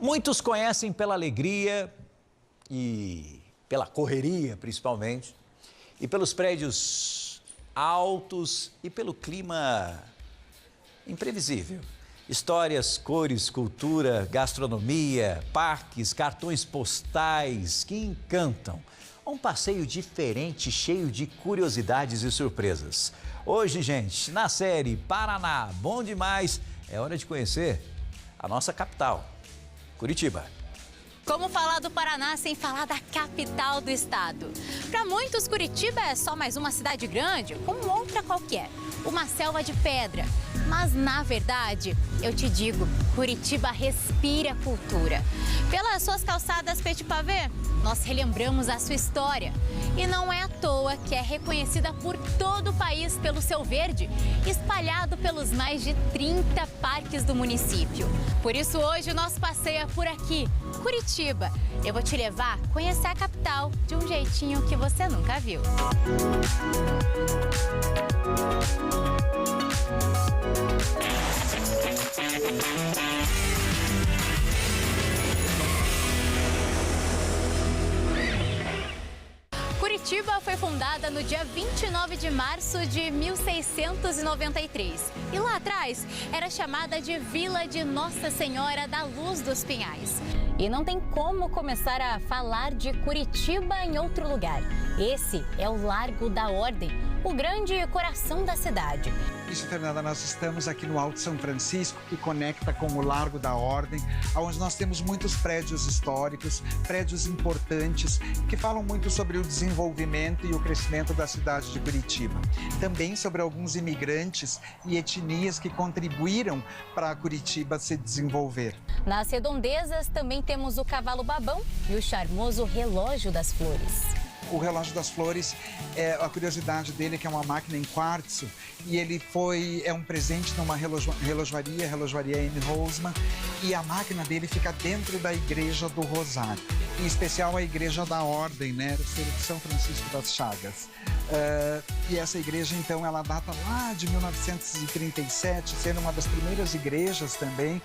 Muitos conhecem pela alegria e pela correria, principalmente, e pelos prédios altos e pelo clima imprevisível. Histórias, cores, cultura, gastronomia, parques, cartões postais que encantam. Um passeio diferente, cheio de curiosidades e surpresas. Hoje, gente, na série Paraná Bom Demais, é hora de conhecer a nossa capital, Curitiba. Como falar do Paraná sem falar da capital do estado? Para muitos, Curitiba é só mais uma cidade grande, como outra qualquer. Uma selva de pedra. Mas, na verdade, eu te digo, Curitiba respira cultura. Pelas suas calçadas Petit Pavé, nós relembramos a sua história. E não é à toa que é reconhecida por todo o país pelo seu verde, espalhado pelos mais de 30 parques do município. Por isso, hoje, o nosso passeio é por aqui, Curitiba. Eu vou te levar a conhecer a capital de um jeitinho que você nunca viu. Curitiba foi fundada no dia 29 de março de 1693. E lá atrás era chamada de Vila de Nossa Senhora da Luz dos Pinhais. E não tem como começar a falar de Curitiba em outro lugar. Esse é o Largo da Ordem, o grande coração da cidade. Isso, Fernanda, nós estamos aqui no Alto São Francisco, que conecta com o Largo da Ordem, onde nós temos muitos prédios históricos, prédios importantes, que falam muito sobre o desenvolvimento e o crescimento da cidade de Curitiba. Também sobre alguns imigrantes e etnias que contribuíram para Curitiba se desenvolver. Nas redondezas também temos o Cavalo Babão e o charmoso Relógio das Flores. O Relógio das Flores, a curiosidade dele é que é uma máquina em quartzo e ele é um presente numa relojoaria M. Rosman, e a máquina dele fica dentro da Igreja do Rosário, em especial a Igreja da Ordem, né, do São Francisco das Chagas. E essa igreja, então, ela data lá de 1937, sendo uma das primeiras igrejas também,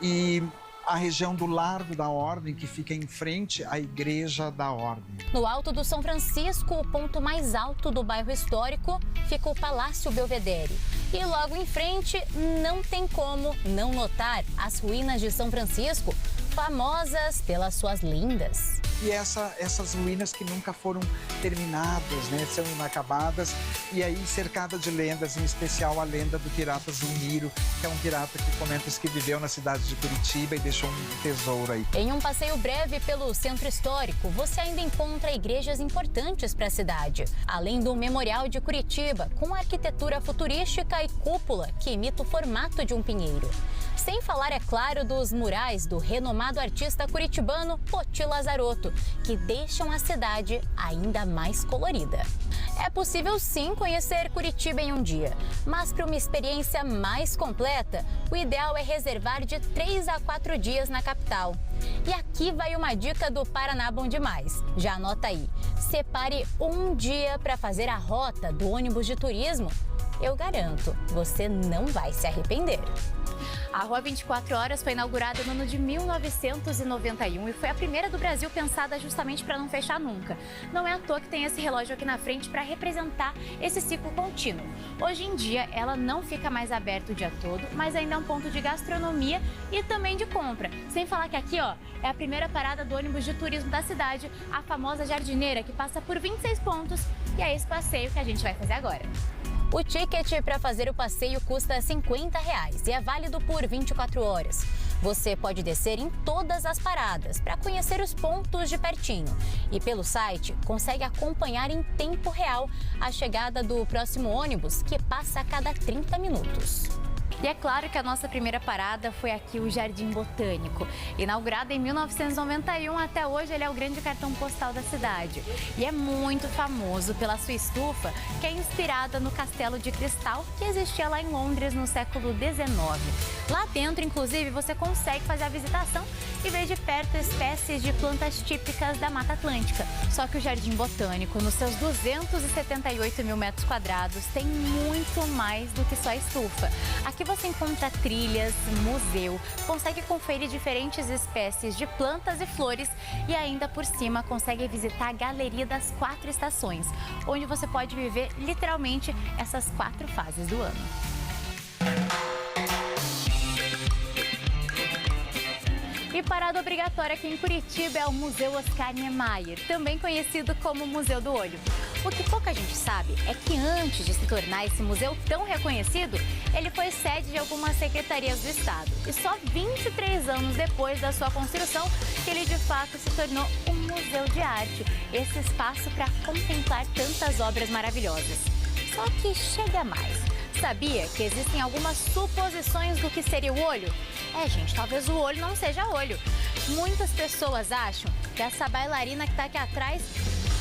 e a região do Largo da Ordem, que fica em frente à Igreja da Ordem. No Alto do São Francisco, o ponto mais alto do bairro histórico, fica o Palácio Belvedere. E logo em frente, não tem como não notar as ruínas de São Francisco, famosas pelas suas lendas. E essas ruínas que nunca foram terminadas, né, são inacabadas, e aí cercada de lendas, em especial a lenda do pirata Zulmiro, que é um pirata que comenta que viveu na cidade de Curitiba e deixou um tesouro aí. Em um passeio breve pelo centro histórico, você ainda encontra igrejas importantes para a cidade, além do Memorial de Curitiba, com arquitetura futurística e cúpula que imita o formato de um pinheiro. Sem falar, é claro, dos murais do renomado artista curitibano Poti Lazarotto, que deixam a cidade ainda mais colorida. É possível sim conhecer Curitiba em um dia, mas para uma experiência mais completa, o ideal é reservar de 3 a 4 dias na capital. E aqui vai uma dica do Paraná Bom Demais. Já anota aí, separe um dia para fazer a rota do ônibus de turismo. Eu garanto, você não vai se arrepender. A Rua 24 Horas foi inaugurada no ano de 1991 e foi a primeira do Brasil pensada justamente para não fechar nunca. Não é à toa que tem esse relógio aqui na frente para representar esse ciclo contínuo. Hoje em dia, ela não fica mais aberta o dia todo, mas ainda é um ponto de gastronomia e também de compra. Sem falar que aqui, ó, é a primeira parada do ônibus de turismo da cidade, a famosa Jardineira, que passa por 26 pontos, e é esse passeio que a gente vai fazer agora. O ticket para fazer o passeio custa R$ 50 e é válido por 24 horas. Você pode descer em todas as paradas para conhecer os pontos de pertinho. E pelo site, consegue acompanhar em tempo real a chegada do próximo ônibus, que passa a cada 30 minutos. E é claro que a nossa primeira parada foi aqui, o Jardim Botânico. Inaugurado em 1991, até hoje ele é o grande cartão postal da cidade. E é muito famoso pela sua estufa, que é inspirada no Castelo de Cristal, que existia lá em Londres no século XIX. Lá dentro, inclusive, você consegue fazer a visitação e ver de perto espécies de plantas típicas da Mata Atlântica. Só que o Jardim Botânico, nos seus 278 mil metros quadrados, tem muito mais do que só estufa. Aqui você encontra trilhas, museu, consegue conferir diferentes espécies de plantas e flores e ainda por cima consegue visitar a Galeria das 4 Estações, onde você pode viver literalmente essas 4 fases do ano. E parada obrigatória aqui em Curitiba é o Museu Oscar Niemeyer, também conhecido como Museu do Olho. O que pouca gente sabe é que antes de se tornar esse museu tão reconhecido, ele foi sede de algumas secretarias do Estado. E só 23 anos depois da sua construção, que ele de fato se tornou um museu de arte, esse espaço para contemplar tantas obras maravilhosas. Só que chega mais. Sabia que existem algumas suposições do que seria o olho? Gente, talvez o olho não seja olho. Muitas pessoas acham que essa bailarina que está aqui atrás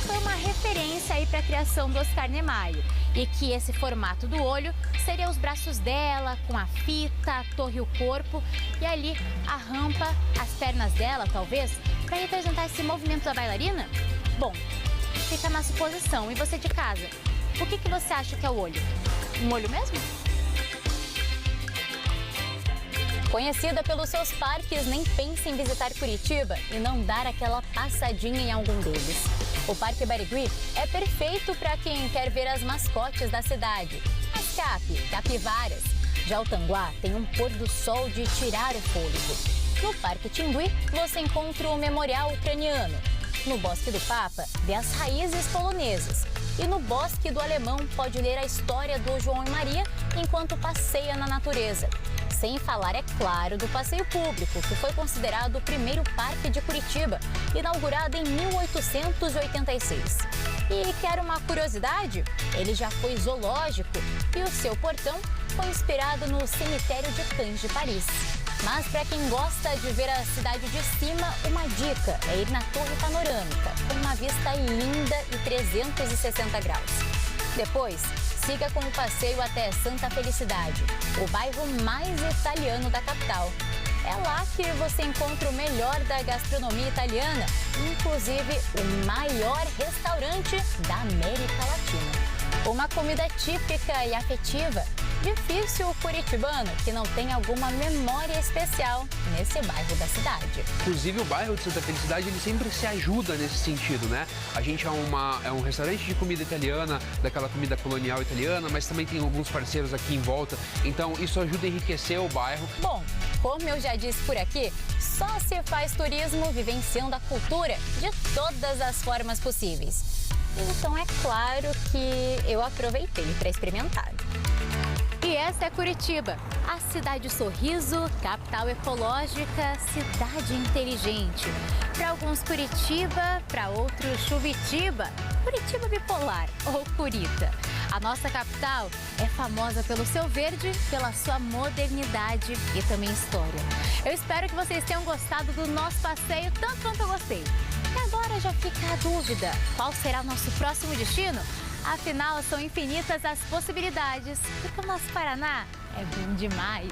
foi uma referência aí para a criação do Oscar Niemeyer e que esse formato do olho seria os braços dela, com a fita, a torre e o corpo, e ali a rampa, as pernas dela, talvez, para representar esse movimento da bailarina? Bom, fica na suposição. E você de casa, o que você acha que é o olho? Um olho mesmo? Conhecida pelos seus parques, nem pense em visitar Curitiba e não dar aquela passadinha em algum deles. O Parque Barigui é perfeito para quem quer ver as mascotes da cidade. As capivaras. Já o Tanguá tem um pôr do sol de tirar o fôlego. No Parque Tingui, você encontra o Memorial Ucraniano. No Bosque do Papa, vê as raízes polonesas. E no Bosque do Alemão, pode ler a história do João e Maria enquanto passeia na natureza. Sem falar, é claro, do passeio público, que foi considerado o primeiro parque de Curitiba, inaugurado em 1886. E quer uma curiosidade? Ele já foi zoológico e o seu portão foi inspirado no cemitério de Cães de Paris. Mas para quem gosta de ver a cidade de cima, uma dica é ir na Torre Panorâmica, com uma vista linda e 360 graus. Depois, siga com o passeio até Santa Felicidade, o bairro mais italiano da capital. É lá que você encontra o melhor da gastronomia italiana, inclusive o maior restaurante da América Latina. Uma comida típica e afetiva. Difícil o curitibano que não tem alguma memória especial nesse bairro da cidade. Inclusive o bairro de Santa Felicidade, ele sempre se ajuda nesse sentido, né? A gente é um restaurante de comida italiana, daquela comida colonial italiana, mas também tem alguns parceiros aqui em volta, então isso ajuda a enriquecer o bairro. Bom, como eu já disse por aqui, só se faz turismo vivenciando a cultura de todas as formas possíveis. Então é claro que eu aproveitei para experimentar. E essa é Curitiba, a cidade sorriso, capital ecológica, cidade inteligente. Para alguns Curitiba, para outros Chuvitiba, Curitiba bipolar ou Curita. A nossa capital é famosa pelo seu verde, pela sua modernidade e também história. Eu espero que vocês tenham gostado do nosso passeio tanto quanto eu gostei. E agora já fica a dúvida, qual será o nosso próximo destino? Afinal, são infinitas as possibilidades, porque o nosso Paraná é bom demais.